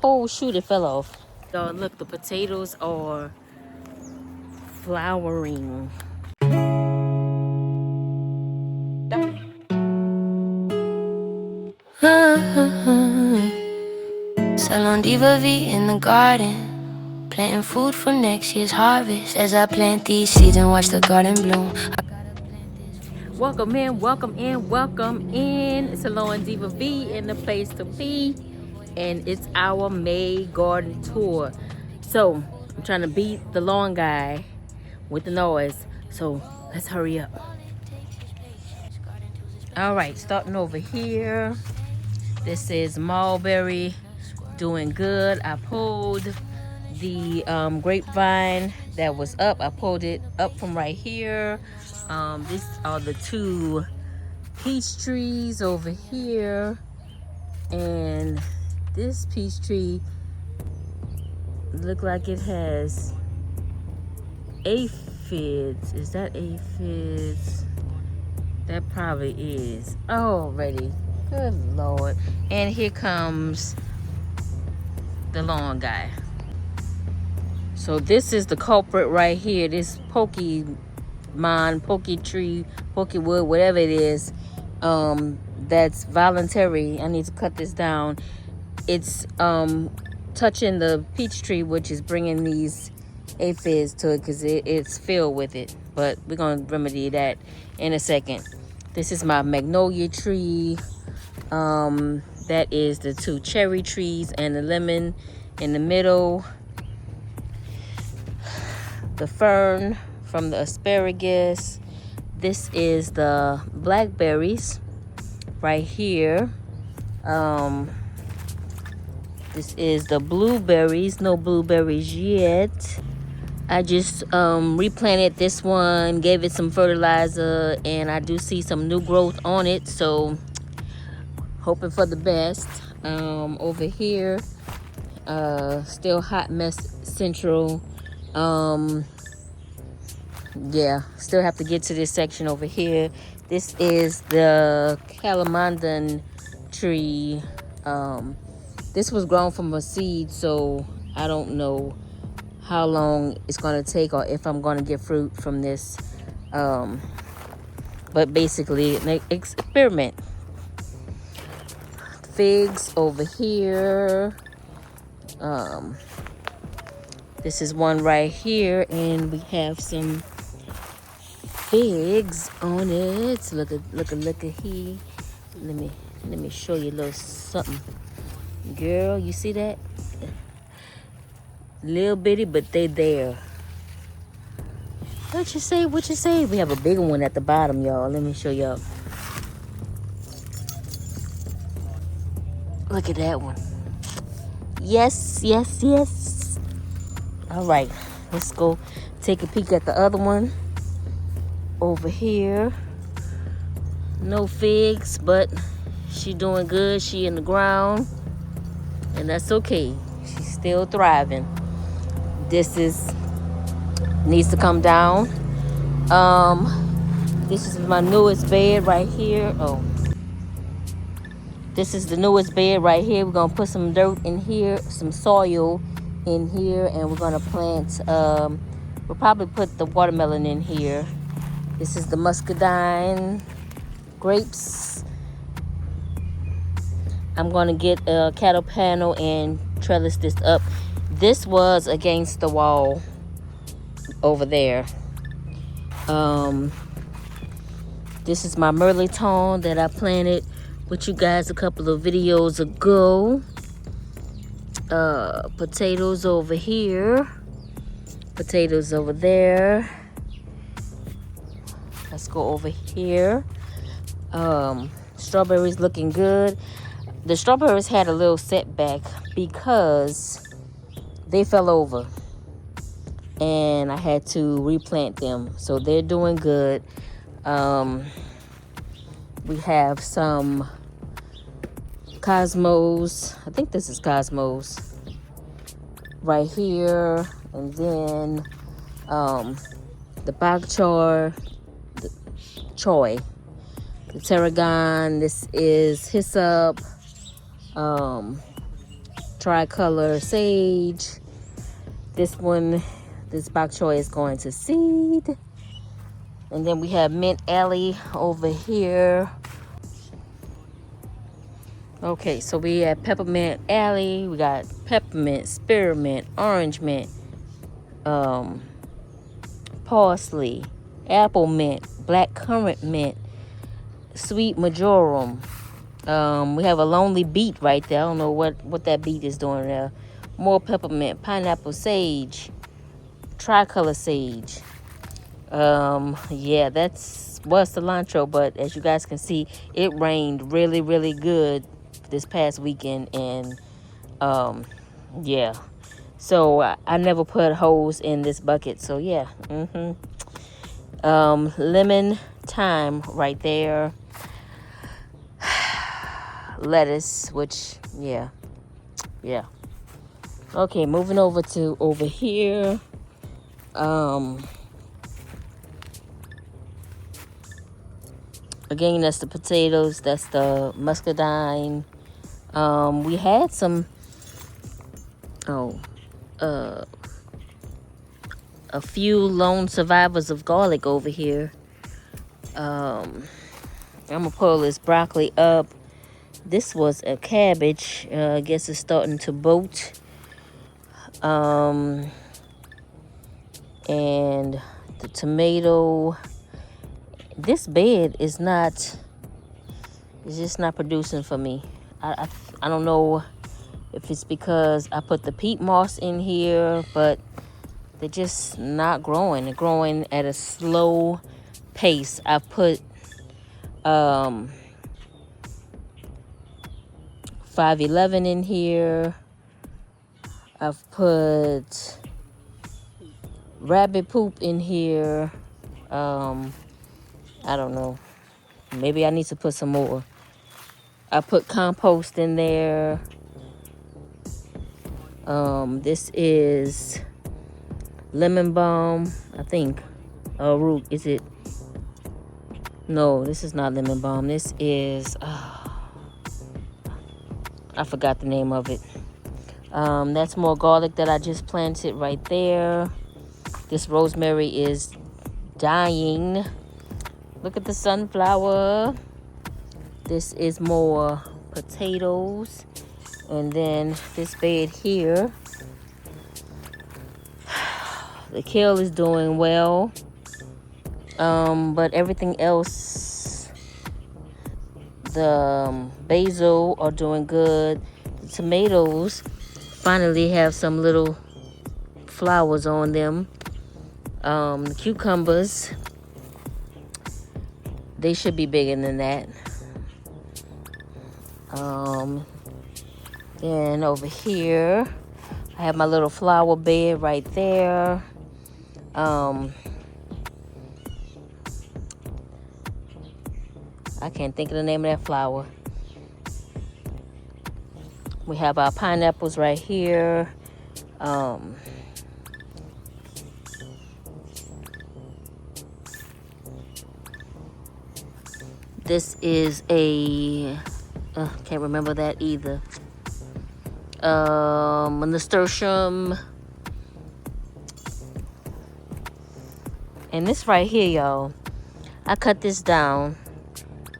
Oh shoot, it fell off. Y'all look, the potatoes are flowering. SalonDivaV in the garden, planting food for next year's harvest. As I plant these seeds and watch the garden bloom. Welcome in, welcome in, welcome in. It's SalonDivaV in the place to be, and it's our May garden tour. So I'm trying to beat the lawn guy with the noise, so let's hurry up. All right, starting over here. This is mulberry, doing good. I pulled the grapevine that was up. I pulled it up from right here. These are the two peach trees over here, and this peach tree look like it has aphids. Is that aphids? That probably is. Already. Good Lord. And here comes the lawn guy. So this is the culprit right here. This pokey tree, pokey wood, whatever it is, that's voluntary. I need to cut this down. It's touching the peach tree, which is bringing these aphids to it because it's filled with it. But we're going to remedy that in a second. This is my magnolia tree. That is the two cherry trees and the lemon in the middle. The fern from the asparagus. This is the blackberries right here. This is the blueberries. No blueberries yet. I just replanted this one, gave it some fertilizer, and I do see some new growth on it, so hoping for the best. Over here, still hot mess central. Yeah, still have to get to this section over here. This is the calamandan tree. This was grown from a seed, so I don't know how long it's gonna take or if I'm gonna get fruit from this. But basically, an experiment. Figs over here. This is one right here, and we have some figs on it. Look at here. Let me show you a little something. Girl, you see that? Little bitty, but they there. What you say? What you say? We have a bigger one at the bottom, y'all. Let me show y'all. Look at that one. Yes, yes, yes. All right, let's go take a peek at the other one over here. No figs, but she doing good. She in the ground, and that's okay. She's still thriving. This needs to come down. This is my newest bed right here. Oh, this is the newest bed right here. We're gonna put some dirt in here, some soil in here, and we're gonna plant. We'll probably put the watermelon in here. This is the muscadine grapes. I'm gonna get a cattle panel and trellis this up. This was against the wall over there. This is my Merleton that I planted with you guys a couple of videos ago. Potatoes over here. Potatoes over there. Let's go over here. Strawberries looking good. The strawberries had a little setback because they fell over and I had to replant them, so they're doing good. We have some Cosmos. I think this is Cosmos right here, and then the bok choy, the tarragon. This is hyssop, tricolor sage. This one, this bok choy is going to seed. And then we have mint alley over here. Okay, so we have peppermint alley. We got peppermint, spearmint, orange mint, parsley, apple mint, black currant mint, sweet marjoram. We have a lonely beet right there. I don't know what that beet is doing there. More peppermint, pineapple sage, tricolor sage. Yeah, was cilantro, but as you guys can see, it rained really, really good this past weekend, and yeah. So I never put holes in this bucket. So yeah. Lemon thyme right there. Lettuce, which yeah. Okay, moving over here. Again, that's the potatoes. That's the muscadine. We had some. A few lone survivors of garlic over here. I'm gonna pull this broccoli up. This was a cabbage. I guess it's starting to bolt. And the tomato. This bed is not. It's just not producing for me. I don't know if it's because I put the peat moss in here, but they're just not growing. They're growing at a slow pace. I put 511 in here. I've put rabbit poop in here. I don't know. Maybe I need to put some more. I put compost in there. This is lemon balm, I think. Root, is it? No, this is not lemon balm. This is, I forgot the name of it. That's more garlic that I just planted right there. This rosemary is dying. Look at the sunflower. This is more potatoes. And then this bed here. The kale is doing well. But everything else, the basil are doing good. The tomatoes finally have some little flowers on them. The cucumbers, they should be bigger than that. Then over here, I have my little flower bed right there. I can't think of the name of that flower. We have our pineapples right here. This is a, can't remember that either. A nasturtium. And this right here, y'all, I cut this down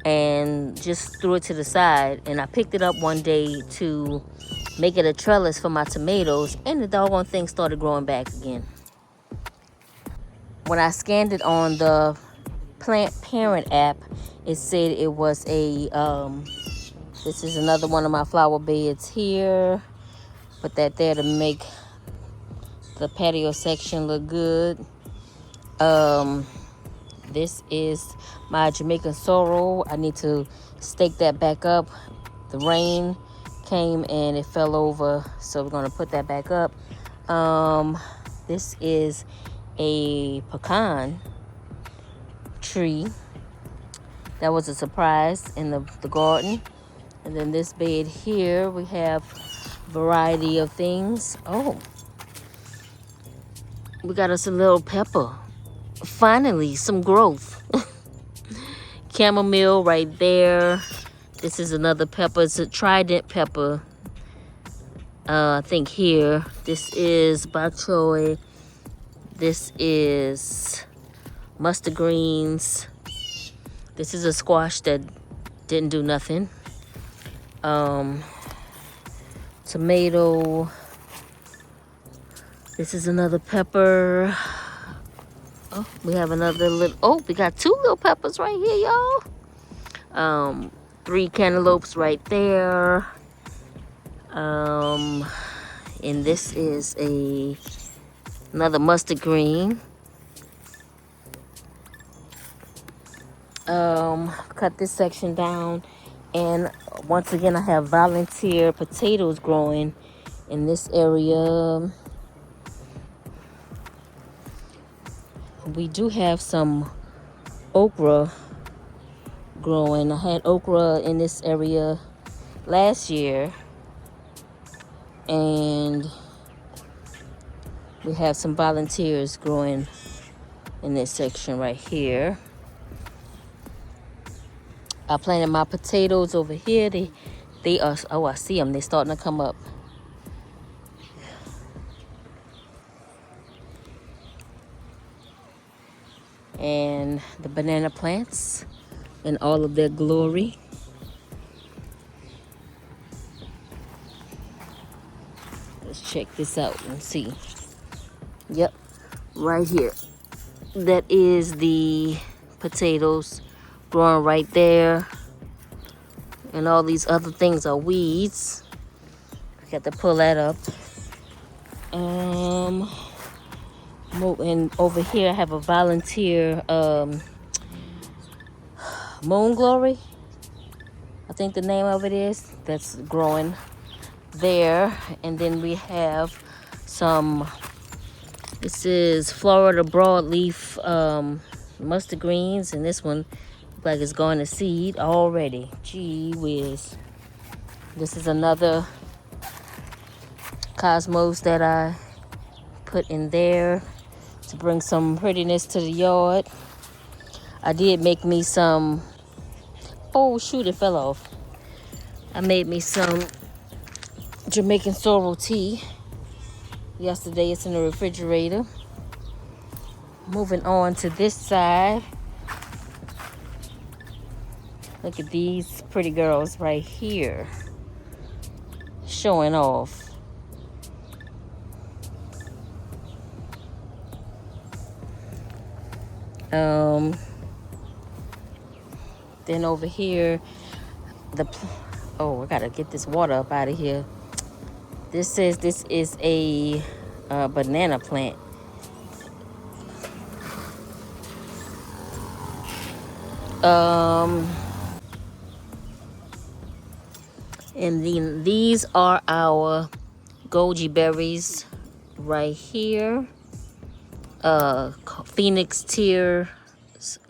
and just threw it to the side, and I picked it up one day to make it a trellis for my tomatoes, and the doggone thing started growing back again. When I scanned it on the Plant Parent app, it said it was a this is another one of my flower beds here. Put that there to make the patio section look good. This is my Jamaican sorrel. I need to stake that back up. The rain came and it fell over, so we're gonna put that back up. This is a pecan tree. That was a surprise in the garden. And then this bed here, we have a variety of things. Oh, we got us a little pepper. Finally, some growth. Chamomile right there. This is another pepper. It's a trident pepper. I think here, this is bok choy. This is mustard greens. This is a squash that didn't do nothing. Tomato. This is another pepper. Oh, we have another little, oh, we got 2 little peppers right here, y'all. 3 cantaloupes right there. And this is another mustard green. Cut this section down, and once again I have volunteer potatoes growing in this area. We do have some okra growing. I had okra in this area last year, and we have some volunteers growing in this section right here. I planted my potatoes over here. They are, oh, I see them. They're starting to come up. And the banana plants in all of their glory. Let's check this out and see. Yep, right here. That is the potatoes growing right there. And all these other things are weeds. I got to pull that up. And over here I have a volunteer moon glory, I think the name of it is, that's growing there. And then we have some, this is Florida broadleaf mustard greens, and this one looks like it's going to seed already. Gee whiz. This is another cosmos that I put in there to bring some prettiness to the yard. I did make me some, oh shoot, it fell off. I made me some Jamaican sorrel tea yesterday. It's in the refrigerator. Moving on to this side. Look at these pretty girls right here showing off. Then over here, oh, I gotta get this water up out of here. This says this is a banana plant. And then these are our goji berries right here. Phoenix tier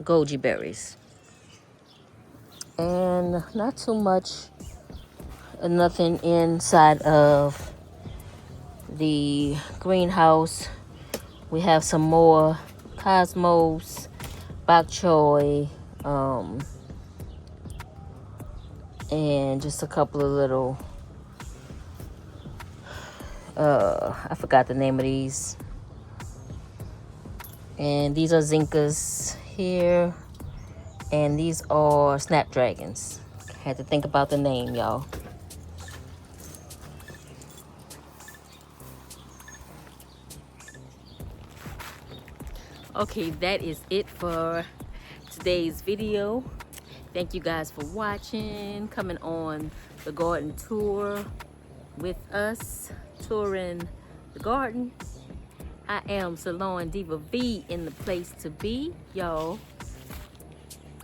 goji berries. And not too much, nothing inside of the greenhouse. We have some more cosmos, bok choy, and just a couple of little, I forgot the name of these. And these are zinkas here. And these are snapdragons. Had to think about the name, y'all. Okay, that is it for today's video. Thank you guys for watching, coming on the garden tour with us, touring the garden. I am SalonDivaV in the place to be, y'all.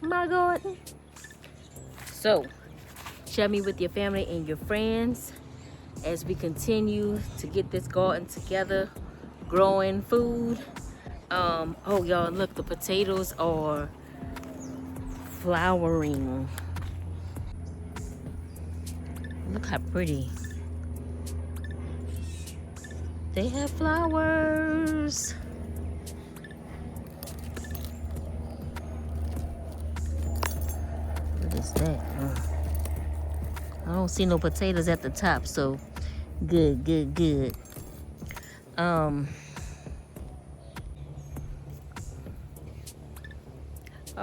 My garden. So, share me with your family and your friends as we continue to get this garden together, growing food. Oh y'all, look, the potatoes are flowering. Look how pretty. They have flowers. What is that? I don't see no potatoes at the top, so Good, good, good. All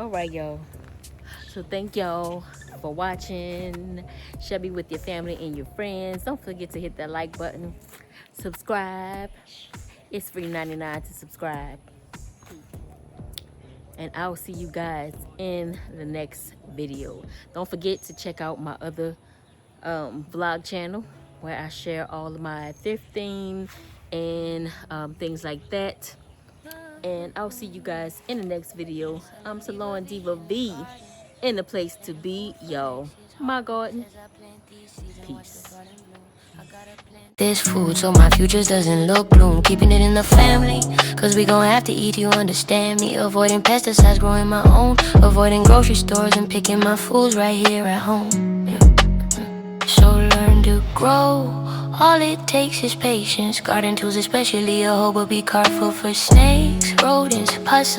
right, y'all. So thank y'all for watching. Share me with your family and your friends. Don't forget to hit that like button. Subscribe. It's free 99 to subscribe. And I'll see you guys in the next video. Don't forget to check out my other vlog channel where I share all of my thrifting and things like that. And I'll see you guys in the next video. I'm SalonDivaV, in the place to be, y'all. My garden. Peace. This food so my futures doesn't look bloom. Keeping it in the family, cause we gon' have to eat, you understand me. Avoiding pesticides, growing my own. Avoiding grocery stores and picking my foods right here at home. So learn to grow. All it takes is patience. Garden tools especially a hoe, but be careful for snakes, rodents, possums.